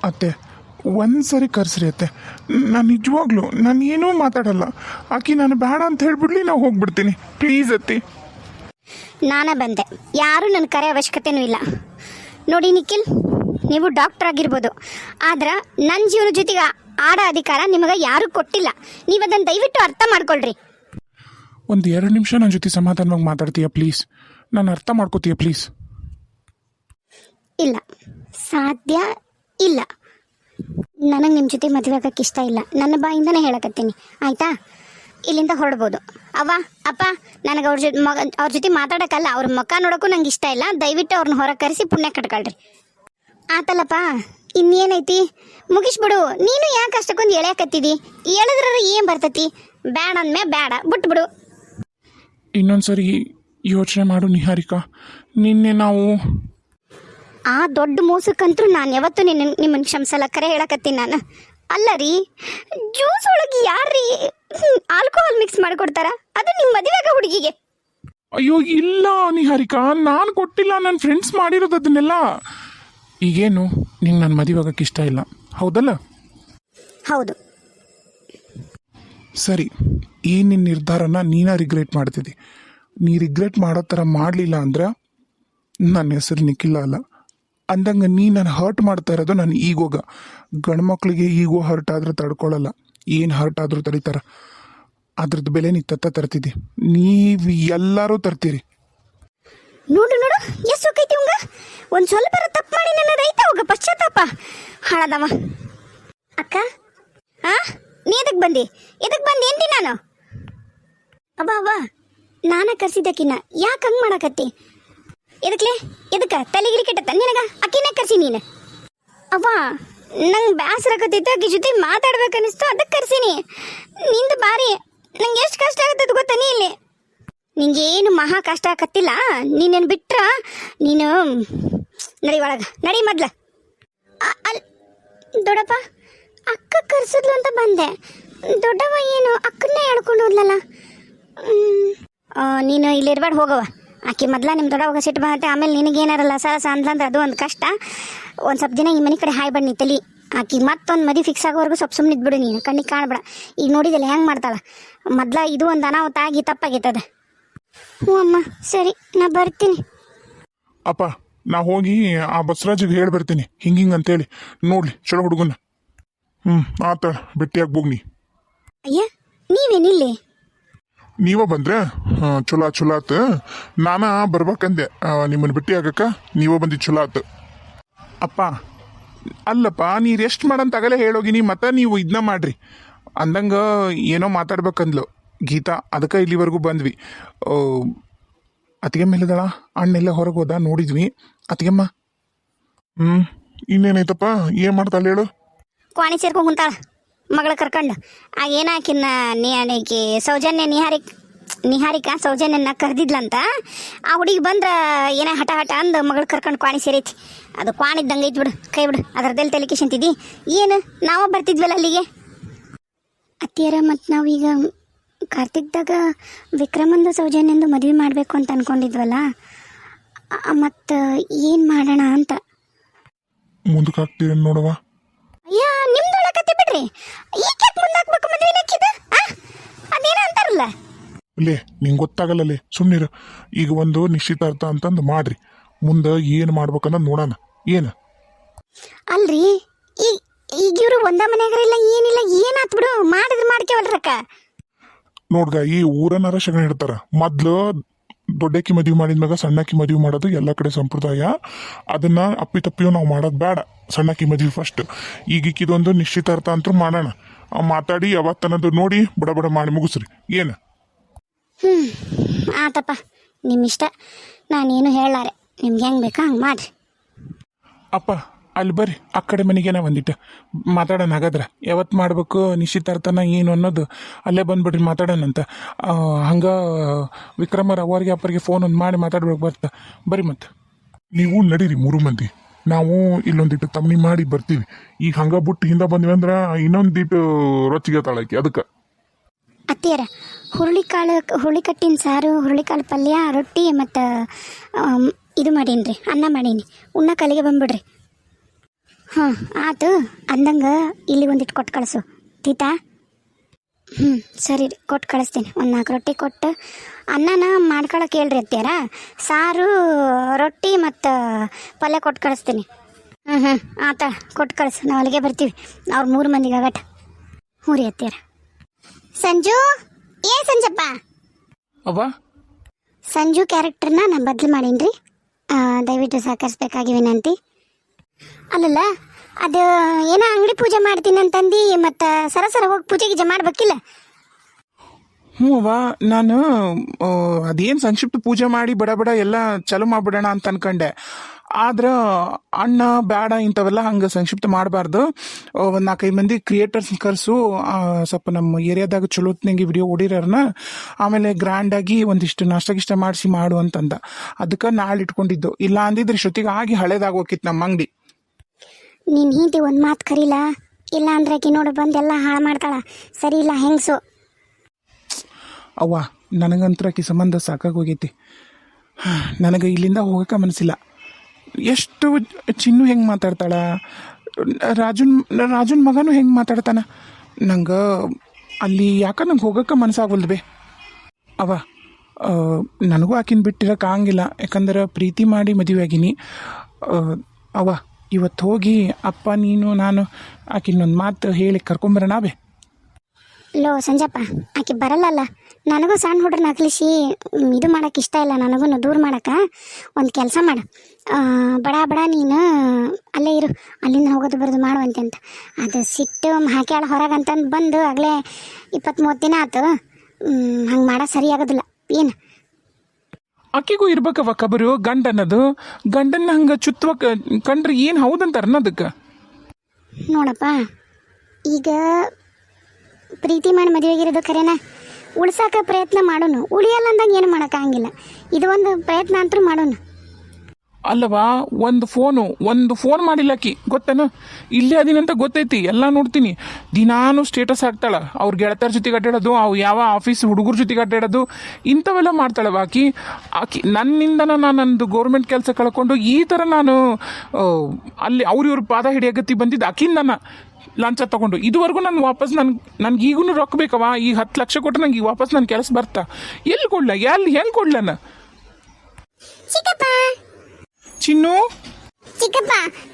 ಅತ್ತೆ ಒಂದು ಸರಿ ಕರೆಸ್ರಿ ಅತ್ತೆ. ನಾನು ನಿಜವಾಗ್ಲೂ ನಾನು ಏನೂ ಮಾತಾಡಲ್ಲ. ಆಕಿ ನಾನು ಬೇಡ ಅಂತ ಹೇಳ್ಬಿಡ್ಲಿ, ನಾವು ಹೋಗ್ಬಿಡ್ತೀನಿ. ಪ್ಲೀಸ್ ಅತ್ತಿ. ನಾನೇ ಬಂದೆ, ಯಾರೂ ನನ್ನ ಕರೆ ಅವಶ್ಯಕತೆಯೂ ಇಲ್ಲ. ನೋಡಿ ನಿಖಿಲ್, ನೀವು ಡಾಕ್ಟರ್ ಆಗಿರ್ಬೋದು, ಆದ್ರೆ ನನ್ನ ಜೀವನ ಜೊತೆಗೆ ಆಡೋ ಅಧಿಕಾರ ನಿಮಗೆ ಯಾರೂ ಕೊಟ್ಟಿಲ್ಲ. ನೀವು ಅದನ್ನು ದಯವಿಟ್ಟು ಅರ್ಥ ಮಾಡ್ಕೊಳ್ರಿ. ಒಂದು 2 ನಿಮಿಷ ನನ್ನ ಜೊತೆ ಸಮಾಧಾನವಾಗಿ ಮಾತಾಡ್ತೀಯಾ ಪ್ಲೀಸ್? ನಾನು ಅರ್ಥ ಮಾಡ್ಕೋತೀಯ ಪ್ಲೀಸ್? ಇಲ್ಲ, ಸಾಧ್ಯ ಇಲ್ಲ. ನನಗೆ ನಿಮ್ಮ ಜೊತೆ ಮದುವೆ ಆಗೋಕ್ಕೆ ಇಷ್ಟ ಇಲ್ಲ. ನನ್ನ ಬಾಯಿಂದನೇ ಹೇಳಕತ್ತೀನಿ, ಆಯಿತಾ? ಇಲ್ಲಿಂದ ಹೊರಡ್ಬೋದು. ಅವ್ವ ಅಪ್ಪ, ನನಗೆ ಅವ್ರ ಜೊತೆ ಮಾತಾಡೋಕ್ಕಲ್ಲ, ಅವ್ರ ಮುಖ ನೋಡೋಕ್ಕೂ ನಂಗೆ ಇಷ್ಟ ಇಲ್ಲ. ದಯವಿಟ್ಟು ಅವ್ರನ್ನ ಹೊರಗೆ ಕರೆಸಿ ಪುಣ್ಯ ಕಟ್ಕೊಳ್ರಿ. ಆತಲ್ಲಪ್ಪ, ಇನ್ನೇನೈತಿ, ಮುಗಿಸ್ಬಿಡು. ನೀನು ಯಾಕೆ ಅಷ್ಟಕ್ಕೊಂದು ಎಳೆಯಕತ್ತಿದಿ? ಹೇಳಿದ್ರ ಏನು ಬರ್ತೈತಿ? ಬೇಡ ಅಂದ್ಮೇ ಬೇಡ, ಬಿಟ್ಬಿಡು. ಇನ್ನೊಂದ್ಸರಿ ಯೋಚನೆ ಮಾಡು ನಿಹಾರಿಕಾ. ನಿನ್ನೆ ನಾವು ಆ ದೊಡ್ಡ ಮೋಸಕ್ಕಂತೂ ನಾನು ಯಾವತ್ತೂ ನಿಮ್ಮನ್ನು ಕ್ಷಮಿಸಲ್ಲ. ಕರೆ ಹೇಳಕತ್ತೀನಿ ನಾನು. ಅಲ್ಲ ರೀ, ಜ್ಯೂಸ್ ಒಳಗೆ ಯಾರ್ರೀ ಆಲ್ಕೋಹಾಲ್ ಮಿಕ್ಸ್ ಮಾಡಿಕೊಡ್ತಾರ? ಅದು ನಿಮ್ಮ ಮದುವೆಗ ಹುಡುಗಿಗೆ? ಅಯ್ಯೋ ಇಲ್ಲ ನಿಹಾರಿಕಾ, ನಾನು ಕೊಟ್ಟಿಲ್ಲ, ನನ್ನ ಫ್ರೆಂಡ್ಸ್ ಮಾಡಿರೋದು ಅದನ್ನೆಲ್ಲ. ಈಗೇನು ನಿಂಗೆ ನನ್ನ ಮದುವೆ ಆಗೋಕ್ಕೆ ಇಷ್ಟ ಇಲ್ಲ, ಹೌದಲ್ಲ? ಹೌದು. ಸರಿ, ಈ ನಿನ್ನ ನಿರ್ಧಾರನ ನೀನೇ ರಿಗ್ರೆಟ್ ಮಾಡ್ತಿದ್ದಿ. ನೀ ರಿಗ್ರೆಟ್ ಮಾಡೋ ಥರ ಮಾಡಲಿಲ್ಲ ಅಂದ್ರೆ ನನ್ನ ಹೆಸರು ನಿಖಿಲ ಅಲ್ಲ. ಅಂದಂಗೆ ನೀ ನಾನು ಹರ್ಟ್ ಮಾಡ್ತಾ ಇರೋದು ನನ್ನ ಈಗೋಗ. ಗಂಡು ಮಕ್ಳಿಗೆ ಈಗೋ ಹರ್ಟ್ ಆದ್ರೆ ತಡ್ಕೊಳ್ಳಲ್ಲ, ಏನು ಹರ್ಟ್ ಆದರೂ ತಡೀತಾರ. ಅದ್ರದ್ದು ಬೆಲೆ ನೀ ತರ್ತಿದ್ದಿ, ನೀವು ಎಲ್ಲರೂ ತರ್ತೀರಿ. ನೋಡು ನೋಡು, ಎಷ್ಟು ಹೋಗೈತಿ ಅವಂಗ. ಒಂದು ಸ್ವಲ್ಪ ತಪ್ಪು ಮಾಡಿ ನನ್ನ ರೈತ ಹೋಗ ಪಶ್ಚಾತ್ತಾಪ ಹಾಳದವ. ಅಕ್ಕ, ನೀ ಎದಕ್ಕೆ ಬಂದಿ? ಏನ್ತಿ ನಾನು? ಅವ್ವ ನಾನ ಕರ್ಸಿದ್ದಕ್ಕಿನ್ನ ಯಾಕೆ ಹಂಗೆ ಮಾಡಕತ್ತಿ? ಎದಕ್ಕೆ ತಲೆಗಿರಿ ಕೆಟ್ಟತ್ತ ನಿನಗ? ಅಕ್ಕಿನ ಕರ್ಸಿ ನೀನು. ಅವ್ವ ನಂಗೆ ಬೇಸರ ಆಗತ್ತಿತ್ತು, ಆಕಿ ಜೊತೆ ಮಾತಾಡ್ಬೇಕನ್ನಿಸ್ತು, ಅದಕ್ಕೆ ಕರ್ಸೀನಿ. ನಿಂದು ಬಾರಿ ನಂಗೆ ಎಷ್ಟು ಕಷ್ಟ ಆಗತ್ತದ ಗೊತ್ತಾ? ನೀ ಇಲ್ಲಿ ನಿಂಗೇನು ಮಹಾ ಕಷ್ಟ ಆಗತ್ತಿಲ್ಲ. ನೀನೇನು ಬಿಟ್ರ ನೀನು ನಡಿ ಒಳಗೆ ನಡಿ. ಮೊದ್ಲ ಅಲ್ಲಿ ದೊಡ್ಡಪ್ಪ ಅಕ್ಕ ಕರ್ಸಿದ್ಲು ಅಂತ ಬಂದೆ. ದೊಡ್ಡವ ಏನು ಅಕ್ಕನ್ನೇ ಹೇಳ್ಕೊಂಡು ಹೋದ್ಲಲ್ಲ. ನೀನು ಇಲ್ಲಿರ್ಬೇಡ, ಹೋಗವ. ಆಕೆ ಮೊದ್ಲ ನಿಮ್ಮ ದೊಡ್ಡವಾಗ ಸಿಟ್ಟು ಬಂದತ್ತೆ, ಆಮೇಲೆ ನಿನಗೇನಾರಲ್ಲ ಸಹಸ ಅಂದ್ಲಂದ್ರೆ ಅದು ಒಂದು ಕಷ್ಟ. ಒಂದು ಸ್ವಲ್ಪ ದಿನ ಈ ಮನೆ ಕಡೆ ಹಾಯ್ ಬನ್ನಿ ತಲಿ. ಆಕೆ ಮತ್ತೊಂದು ಮದುವೆ ಫಿಕ್ಸ್ ಆಗೋವರೆಗೂ ಸ್ವಲ್ಪ ಸುಮ್ಮನೆ ಇದ್ಬಿಡು ನೀನು, ಕಣ್ಣಿಗೆ ಕಾಣಬೇಡ. ಈಗ ನೋಡಿದಲ್ಲ ಹೆಂಗೆ ಮಾಡ್ತಾಳ. ಮೊದ್ಲ ಇದು ಒಂದು ಅನಾಹುತ ಆಗಿ ತಪ್ಪಾಗೈತದ. ಹ್ಞೂ ಅಮ್ಮ, ಸರಿ, ನಾ ಬರ್ತೀನಿ. ಅಪ್ಪ, ನಾ ಹೋಗಿ ಆ ಬಸವರಾಜಿಗೆ ಹೇಳಿ ಬರ್ತೀನಿ ಹಿಂಗಿಂಗೆ ಅಂತೇಳಿ. ನೋಡ್ಲಿ ಚಲೋ ಹುಡುಗನ. ಆತ ಭೇಟಿಯಾಗಿ ಬೋಗ್ನಿ. ಅಯ್ಯ, ನೀವೇನಿಲ್ಲಿ? ನೀವ ಬಂದ್ರೆ ಚಲೋ ಆತು. ನಾನ ಬರ್ಬೇಕಂದೆ ನಿಮ್ಮನ್ನು ಭೇಟಿ ಆಗಕ್ಕ. ನೀವ ಬಂದಿ ಚಲೋ ಆತು. ಅಪ್ಪ ಅಲ್ಲಪ್ಪ, ನೀ ರೆಸ್ಟ್ ಮಾಡಂತಾಗಲೇ ಹೇಳೋಗಿನಿ, ಮತ್ತೆ ನೀವು ಇದನ್ನ ಮಾಡ್ರಿ ಅಂದಂಗ ಏನೋ ಮಾತಾಡ್ಬೇಕಂದ್ಲು ಗೀತಾ. ಅದಕ್ಕೆ ಇಲ್ಲಿವರೆಗೂ ಬಂದ್ವಿ. ಅತ್ತಿಗೆ ಮೇಲೆದಳ ಅಣ್ಣೆಲ್ಲ ಹೊರಗೆ ಹೋದ, ನೋಡಿದ್ವಿ. ಅತ್ತಿಗೆಮ್ಮ ಇನ್ನೇನೈತಪ್ಪ, ಏನು ಮಾಡ್ತಾಳೆ ಹೇಳು? ಕ್ವಾಣಿ ಸೇರ್ಕೊಂಡು ಕುಂತಾಳ ಮಗಳ ಕರ್ಕೊಂಡು. ಆಗೇನಾಕಿನ್ನ ಸೌಜನ್ಯ ನಿಹಾರಿಕಾ ಸೌಜನ್ಯನ ಕರೆದಿದ್ಲಂತ. ಆ ಹುಡುಗಿ ಬಂದ್ರೆ ಏನೇ ಹಠ ಅಂದು ಮಗಳು ಕರ್ಕೊಂಡು ಕ್ವಾಣಿ ಸೇರೈತಿ. ಅದು ಕ್ವಾಣಿದ್ದಂಗೆ ಐತಿ ಬಿಡು, ಕೈ ಬಿಡು. ಅದರದಲ್ಲಿ ತಲೆಕಿಶಂತಿದ್ದಿ ಏನು? ನಾವು ಬರ್ತಿದ್ವಲ್ಲ ಅಲ್ಲಿಗೆ. ಅತ್ತಿಯರ ಮತ್ತು ನಾವೀಗ ಕಾರ್ತಿಕ್ದಾಗ ವಿಕ್ರಮಂದು ಸೌಜನ್ಯಂದು ಮದುವೆ ಮಾಡಬೇಕು ಅಂತ ಅಂದ್ಕೊಂಡಿದ್ವಲ್ಲ, ಮತ್ತು ಏನು ಮಾಡೋಣ ಅಂತ. ಮುಂದಕ್ಕೆ ಹಾಕ್ತೀರ ನೋಡವ. ಅಯ್ಯ, ನಿಮ್ದು ಒಳಕತ್ತಿ ಬಿಡ್ರಿ. ಈಗ ಮುಂದೆ ಹಾಕ್ಬೇಕು ಮದುವೆ ನಕ್ಕಿದ? ಅದೇನ ಅಂತಾರಲ್ಲ ಅಲ್ಲೇ, ನಿಂಗೆ ಗೊತ್ತಾಗಲ್ಲೇ, ಸುಮ್ಮನಿರು. ಈಗ ಒಂದು ನಿಶ್ಚಿತಾರ್ಥ ಅಂತಂದು ಮಾಡ್ರಿ, ಮುಂದೆ ಏನು ಮಾಡ್ಬೇಕನ್ನೋದು ನೋಡೋಣ. ಏನು ಅಲ್ರಿ, ಈಗ ಇವರು ಒಂದ ಮನೆಯಾಗ್ರಿಲ್ಲ, ಏನಿಲ್ಲ, ಏನಾತ್ ಬಿಡು, ಮಾಡಿದ್ರೆ ಮಾಡ್ಕೇವಲ್ರಕ್ಕ. ನೋಡ್ಗ, ಈ ಊರನ್ನಾರ ಶಗಣ ಇಡ್ತಾರ. ಮೊದ್ಲು ದೊಡ್ಡಕ್ಕಿ ಮದುವೆ ಮಾಡಿದ್ಮ್ಯಾಗ ಸಣ್ಣಕ್ಕಿ ಮದುವೆ ಮಾಡೋದು ಎಲ್ಲ ಕಡೆ ಸಂಪ್ರದಾಯ. ಅದನ್ನ ಅಪ್ಪಿತಪ್ಪಿಯೂ ನಾವು ಮಾಡೋದು ಬೇಡ. ಸಣ್ಣಕ್ಕಿ ಮದುವೆ ಫಸ್ಟ್. ಈಗ ಇದೊಂದು ನಿಶ್ಚಿತಾರ್ಥ ಅಂತೂ ಮಾಡೋಣ. ಮಾತಾಡಿ ಯಾವತ್ತನ್ನೋದು ನೋಡಿ ಬಡ ಮಾಡಿ ಮುಗಿಸ್ರಿ. ಏನು? ಆತಪ್ಪ, ನಿಮ್ಮಿಷ್ಟ, ನಾನೇನು ಹೇಳಾರೆ. ನಿಮ್ಗೆ ಹೆಂಗೆ ಬೇಕಾ ಹಂಗೆ ಮಾಡ್ರಿ. ಅಪ್ಪ ಅಲ್ಲಿ ಬರ್ರಿ, ಆ ಕಡೆ ಮನೆಗೇನ ಒಂದಿಟ್ಟು ಮಾತಾಡೋಣ. ಹಾಗಾದ್ರೆ ಯಾವತ್ತು ಮಾಡ್ಬೇಕು ನಿಶ್ಚಿತಾರ್ಥನ ಏನು ಅನ್ನೋದು ಅಲ್ಲೇ ಬಂದ್ಬಿಡ್ರಿ, ಮಾತಾಡೋಣಂತ. ಹಂಗೆ ವಿಕ್ರಮರ ಅವರಿಗೆ ಅಪ್ಪರಿಗೆ ಫೋನ್ ಒಂದು ಮಾಡಿ ಮಾತಾಡ್ಬೇಕು ಬರ್ತಾ. ಬರ್ರಿ ಮತ್ತೆ ನೀವು ನಡೀರಿ 3 ಮಂದಿ. ನಾವು ಇಲ್ಲೊಂದಿಟ್ಟು ತಮ್ಮನಿ ಮಾಡಿ ಬರ್ತೀವಿ. ಈಗ ಹಂಗ ಬಿಟ್ಟು ಹಿಂದೆ ಬಂದ್ವಿ ಅಂದ್ರೆ ಇನ್ನೊಂದಿಟ್ಟು ರೊಚ್ಚಿಗೆ ತಾಳಕಿ. ಅದಕ್ಕೆ ಅತ್ತಿಯರ ಹುರುಳಿಕಟ್ಟಿನ ಸಾರು, ಹುರುಳಿಕಾಳು ಪಲ್ಯ, ರೊಟ್ಟಿ ಮತ್ತು ಇದು ಮಾಡೀನಿ ರೀ, ಅನ್ನ ಮಾಡೀನಿ. ಉಣ್ಣ ಕಲಿಗೆ ಬಂದ್ಬಿಡ್ರಿ. ಹಾಂ ಆತು ಅಂದಂಗೆ ಇಲ್ಲಿ ಒಂದಿಟ್ಟು ಕೊಟ್ಟು ಕಳಿಸು ತೀತಾ. ಸರಿ ರೀ ಕೊಟ್ಟು ಕಳಿಸ್ತೀನಿ. ಒಂದು 4 ರೊಟ್ಟಿ ಕೊಟ್ಟು ಅನ್ನನ ಮಾಡ್ಕೊಳಕ್ಕೆ ಹೇಳ್ರಿ ಅತ್ಯಾರ. ಸಾರು ರೊಟ್ಟಿ ಮತ್ತು ಪಲ್ಯ ಕೊಟ್ಟು ಕಳಿಸ್ತೀನಿ. ಆತ ಕೊಟ್ಟು ಕಳಿಸು, ನಾವು ಅಲ್ಲಿಗೆ ಬರ್ತೀವಿ. ಅವ್ರು 3 ಮಂದಿಗೆ ಆಗಟ. ಹ್ಞೂ ರೀ ಅತ್ಯಾರ. ಸಂಜು ಸಂಜಪ್ಪ. ಅವ್ವ ಸಂಜು ಕ್ಯಾರೆಕ್ಟರ್ನ ನಾನು ಬದಲು ಮಾಡೀನಿ ರೀ, ದಯವಿಟ್ಟು ಸಹಕರಿಸ್ಬೇಕಾಗಿ ವಿನಂತಿ. ಅಲ್ಲಲ್ಲ ಅದು ಏನೋ ಅಂಗಡಿ ಪೂಜೆ ಮಾಡ್ತೀನಿ ಅಂತಂದು ಮತ್ತು ಸರ ಹೋಗಿ ಪೂಜೆ ಗೀಜೆ ಮಾಡ್ಬೇಕಿಲ್ಲ? ಹ್ಞೂ ಅವ್ವ, ನಾನು ಅದೇನು ಸಂಕ್ಷಿಪ್ತ ಪೂಜೆ ಮಾಡಿ ಬಡ ಎಲ್ಲ ಚಾಲು ಮಾಡ್ಬಿಡೋಣ ಅಂತ ಅನ್ಕೊಂಡೆ. ಆದ್ರೆ ಅಣ್ಣ ಬೇಡ ಇಂಥವೆಲ್ಲ ಹಂಗೆ ಸಂಕ್ಷಿಪ್ತ ಮಾಡಬಾರ್ದು, ಒಂದು 4-5 ಮಂದಿ ಕ್ರಿಯೇಟರ್ಸ್ ಕರೆಸು, ಸ್ವಲ್ಪ ನಮ್ಮ ಏರಿಯಾದಾಗ ಚಲೋತ್ನಾಗಿ ವಿಡಿಯೋ ಓಡಿರೋರ್ನ ಆಮೇಲೆ ಗ್ರ್ಯಾಂಡಾಗಿ ಒಂದಿಷ್ಟು ನಾಷ್ಟ ಮಾಡಿಸಿ ಮಾಡು ಅಂತಂದ. ಅದಕ್ಕೆ ನಾಳೆ ಇಟ್ಕೊಂಡಿದ್ದು. ಇಲ್ಲ ಅಂದಿದ್ರೆ ಶ್ರುತಿಗೆ ಆಗಿ ಹಳೇದಾಗೋಕಿತ್ತು ನಮ್ಮ ಅಂಗಡಿ. ನೀನು ಹಿಂದಿ ಒಂದು ಮಾತು ಕರೀಲ, ಇಲ್ಲ ಅಂದ್ರೆ ಆಕಿ ನೋಡು ಬಂದೆಲ್ಲ ಹಾಳು ಮಾಡ್ತಾಳ. ಸರಿ ಇಲ್ಲ ಹೆಂಗಸು. ಅವ್ವ ನನಗಂತೂ ಆಕಿ ಸಂಬಂಧ ಸಾಕಾಗೋಗೈತಿ. ನನಗೆ ಇಲ್ಲಿಂದ ಹೋಗೋಕೆ ಮನಸ್ಸಿಲ್ಲ. ಎಷ್ಟು ಚಿನ್ನು ಹೆಂಗೆ ಮಾತಾಡ್ತಾಳ, ರಾಜುನ್ ಮಗನೂ ಹೆಂಗೆ ಮಾತಾಡ್ತಾನ. ನಂಗೆ ಅಲ್ಲಿ ಯಾಕೆ ನಂಗೆ ಹೋಗೋಕೆ ಮನಸ್ಸಾಗಲ್ದು ಬೇ. ಅವ್ವ ನನಗೂ ಆಕಿನ ಬಿಟ್ಟಿರೋಕೆ ಆಗಂಗಿಲ್ಲ, ಯಾಕಂದ್ರೆ ಪ್ರೀತಿ ಮಾಡಿ ಮದುವೆ ಆಗೀನಿ. ಅವ್ವ ಇವತ್ತು ಹೋಗಿ ಅಪ್ಪ ನೀನು ನಾನು ಆಕಿನ್ನೊಂದು ಮಾತು ಹೇಳಿ ಕರ್ಕೊಂಬರೋಣ ಬೇ. ಲೋ ಸಂಜಪ್ಪ, ಆಕೆ ಬರಲ್ಲಲ್ಲ. ನನಗೂ ಸಣ್ಣ ಹುಡ್ರನ್ನ ನಕಲಿಸಿ ಇದು ಮಾಡೋಕೆ ಇಷ್ಟ ಇಲ್ಲ. ನನಗೂ ದೂರ ಮಾಡೋಕೆ ಒಂದು ಕೆಲಸ ಮಾಡು, ಬಡ ನೀನು ಅಲ್ಲೇ ಇರು, ಅಲ್ಲಿಂದ ಹೋಗೋದು ಬರೋದು ಮಾಡುವಂತೆ ಅಂತ. ಅದು ಸಿಟ್ಟು ಹಾಕ್ಯಾಳ ಹೊರಗೆ ಅಂತಂದು ಬಂದು ಆಗಲೇ 20-30 ದಿನ ಆಯ್ತು. ಹಂಗೆ ಮಾಡೋದು ಸರಿ ಆಗೋದಿಲ್ಲ. ಏನು ಆಕೆಗೂ ಇರ್ಬೇಕವ ಕಬರು ಗಂಡ ಅನ್ನೋದು. ಗಂಡನ್ನ ಹಂಗೆ ಚುತ್ತವ ಕಂಡ್ರೆ ಏನು ಹೌದಂತಾರ ಅನ್ನೋದಕ್ಕೆ. ನೋಡಪ್ಪ, ಈಗ ಪ್ರೀತಿ ಮಾಡಿ ಮದುವೆಗಿರೋದು ಖರೇನ, ಉಳ್ಸಾಕ ಪ್ರಯತ್ನ ಮಾಡೋನು. ಉಳಿಯಲ್ಲ ಅಂದಂಗೆ ಏನು ಮಾಡೋಕ್ಕಾಗಿಲ್ಲ. ಇದು ಒಂದು ಪ್ರಯತ್ನ ಅಂತೂ ಮಾಡೋನು. ಅಲ್ಲವಾ, ಒಂದು ಫೋನ್ ಮಾಡಿಲ್ಲಕಿ ಗೊತ್ತೇನು. ಇಲ್ಲೇ ಅದಿನಂತ ಗೊತ್ತೈತಿ, ಎಲ್ಲ ನೋಡ್ತೀನಿ. ದಿನಾನು ಸ್ಟೇಟಸ್ ಹಾಕ್ತಾಳ, ಅವ್ರ ಗೆಳತರ ಜೊತೆಗೆ ಅಡ್ಡಾಡೋದು, ಅವು ಯಾವ ಆಫೀಸ್ ಹುಡುಗರ ಜೊತೆಗೆ ಅಡ್ಡಾಡೋದು, ಇಂಥವೆಲ್ಲ ಮಾಡ್ತಾಳವ ಆಕಿ ನನ್ನಿಂದ ನಂದು ಗೌರ್ಮೆಂಟ್ ಕೆಲಸ ಕಳ್ಕೊಂಡು ಈ ಥರ ನಾನು ಅಲ್ಲಿ ಇವ್ರ ಪಾದ ಹಿಡಿಯಗತ್ತಿ ಬಂದಿದ್ದು ಆಕಿಂದ ಲಂಚ ತಗೊಂಡು. ಇದುವರೆಗೂ ನಾನು ವಾಪಸ್ ನನ್ಗೆ ಈಗೂ ರೊಕ್ಕ ಬೇಕವ. ಈಗ 10 ಲಕ್ಷ ಕೊಟ್ಟರೆ ನಂಗೆ ಈಗ ವಾಪಸ್ ನನ್ನ ಕೆಲಸ ಬರ್ತಾ. ಎಲ್ಲಿ ಕೊಡ್ಲ, ಹೆಂಗೆ ಕೊಡ್ಲನ? ಚಿನ್ನು ಚಿಕ್ಕಪ್ಪ,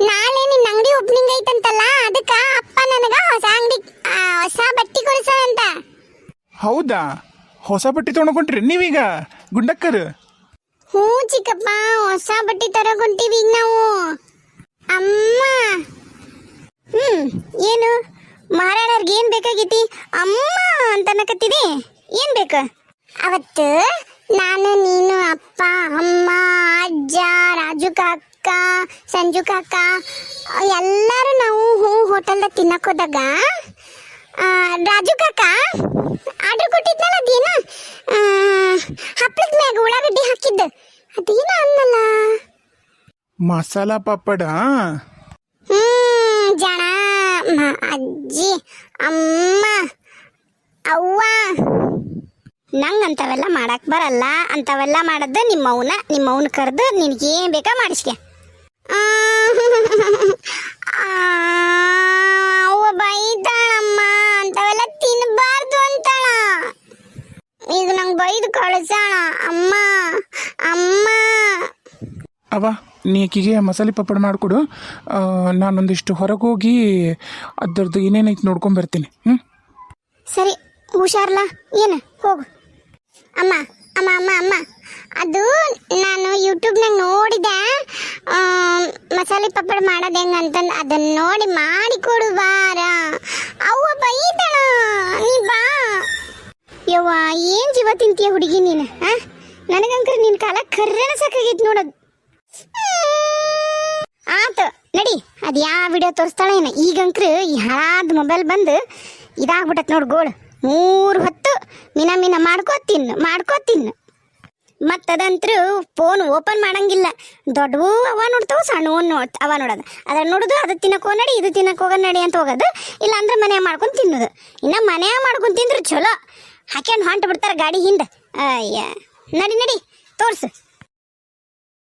ನಾಳೆ ನಿನ್ನ ಅಂಗಡಿ ಓಪನಿಂಗ್ ಐತಂತಲ್ಲ, ಅದಕ್ಕೆ ಅಪ್ಪ ನನಗೆ ಹೊಸ ಬಟ್ಟೆ ಕೊಡಿಸಂತ. ಹೌದಾ? ಹೊಸ ಬಟ್ಟೆ ತೊಗೊಂಡ್ರಿ ನೀವೀಗ ಗುಂಡಕ್ಕರು? ಹ್ಞೂ ಚಿಕ್ಕಪ್ಪ, ಹೊಸ ಬಟ್ಟೆ ತರಗೊಂತೀವಿ ಈಗ ನಾವು. ಅಮ್ಮ ಏನು ಮಾರಾಡೋರ್ಗೆ ಏನು ಬೇಕಾಗೈತಿ ಅಮ್ಮ ಅಂತ ಅನ್ನಕತ್ತಿದೆ? ಏನು ಬೇಕು? ಅವತ್ತು ನಾನು ನೀನು ಅಪ್ಪ ಅಮ್ಮ ಅಜ್ಜ ರಾಜು ಕಾಕ ಸಂಜು ಕಾಕ ಎಲ್ಲರೂ ನಾವು ಹೋಟೆಲ್ದಾಗ ತಿನ್ನಕ್ಕೆ ಹೋದಾಗ ರಾಜು ಕಾಕ ಆರ್ಡರ್ ಕೊಟ್ಟಿದ್ನಲ್ಲ, ಅದೇನು ಹಪ್ಪಳದ ಮ್ಯಾಗ ಉಳ್ಳಾಗಡ್ಡಿ ಹಾಕಿದ್ದ, ಅದೇನ ಅನ್ನಲ್ಲ, ಮಸಾಲ ಪಾಪಡ. ಜನ ಅಜ್ಜಿ ಅಮ್ಮ ಅವ್ವ ನಂಗಂಥವೆಲ್ಲ ಮಾಡಕ್ ಬರಲ್ಲ. ಅಂಥವೆಲ್ಲ ಮಾಡದ್ದು ನಿಮ್ಮವನ ಕರೆದು ನಿನಗೇನು ಬೇಕಾ ಮಾಡಿಸ್ಕೆ. ಅವ್ವ ಬೈತಾಳಮ್ಮ, ಅಂಥವೆಲ್ಲ ತಿನ್ನಬಾರ್ದು ಅಂತಾಳ. ಈಗ ನಂಗೆ ಬೈದು ಕಳಿಸಾಳ. ಅಮ್ಮ ಅಮ್ಮ ಅವ ನೀ ಆಕಿಗೆ ಮಸಾಲೆ ಪಾಪಡ ಮಾಡಿಕೊಡು. ನಾನೊಂದಿಷ್ಟು ಹೊರಗೆ ಹೋಗಿ ಅದರದ್ದು ಏನೇನೈತೆ ನೋಡ್ಕೊಂಬರ್ತೀನಿ. ಸರಿ, ಹುಷಾರ್ಲ. ಏನು ಹೋಗು. ಅಮ್ಮ ಅಮ್ಮ ಅಮ್ಮ ಅಮ್ಮ ಅದು ನಾನು ಯೂಟ್ಯೂಬ್ನಾಗ ನೋಡಿದೆ, ಮಸಾಲೆ ಪಾಪಡ ಮಾಡೋದು ಹೆಂಗಂತಂದು ಅದನ್ನು ನೋಡಿ ಮಾಡಿಕೊಡು ಬಾರ. ಅವ್ವ ಬೈದಳ, ನೀ ಬಾ. ಯವ್ವ ಏನು ಜೀವ ತಿಂತೀಯ ಹುಡುಗಿ ನೀನು. ನನಗಂಕರ ನಿನ್ನ ಕಾಲ ಕರ್ರನ ಸಾಕಾಗೈತೆ ನೋಡೋದು. ಆತು ನಡಿ, ಅದು ಯಾವ ವಿಡಿಯೋ ತೋರಿಸ್ತಾಳೆ ಏನು. ಈಗಂಕ್ರು ಈ ಹಾಳಾದ ಮೊಬೈಲ್ ಬಂದು ಇದಾಗ್ಬಿಟ್ಟತ್ ನೋಡು ಗೋಳು. 3 ಹೊತ್ತು ಮಿನ ಮಾಡ್ಕೋ ತಿನ್ನು. ಮತ್ತದಂತರೂ ಫೋನ್ ಓಪನ್ ಮಾಡಂಗಿಲ್ಲ. ದೊಡ್ಡವು ಅವ ನೋಡ್ತಾವ, ಸಣ್ಣವು ಅವ ನೋಡೋದು. ಅದ್ರ ನೋಡೋದು, ಅದು ತಿನ್ನಕ್ಕೆ ಹೋಗಿ ನಡಿ, ಇದು ತಿನ್ನಕ್ಕೆ ಹೋಗೋದು ನಡಿ ಅಂತ ಹೋಗೋದು. ಇಲ್ಲ ಅಂದ್ರೆ ಮನ್ಯಾಗ ಮಾಡ್ಕೊಂಡು ತಿನ್ನೋದು. ಇನ್ನು ಮನ್ಯಾಗ ಮಾಡ್ಕೊಂಡು ತಿಂದ್ರೆ ಚಲೋ. ಹಾಕ್ಯಂಡು ಹೊಂಟು ಬಿಡ್ತಾರೆ ಗಾಡಿ ಹಿಂದೆ. ಅಯ್ಯ ನಡಿ ತೋರ್ಸು.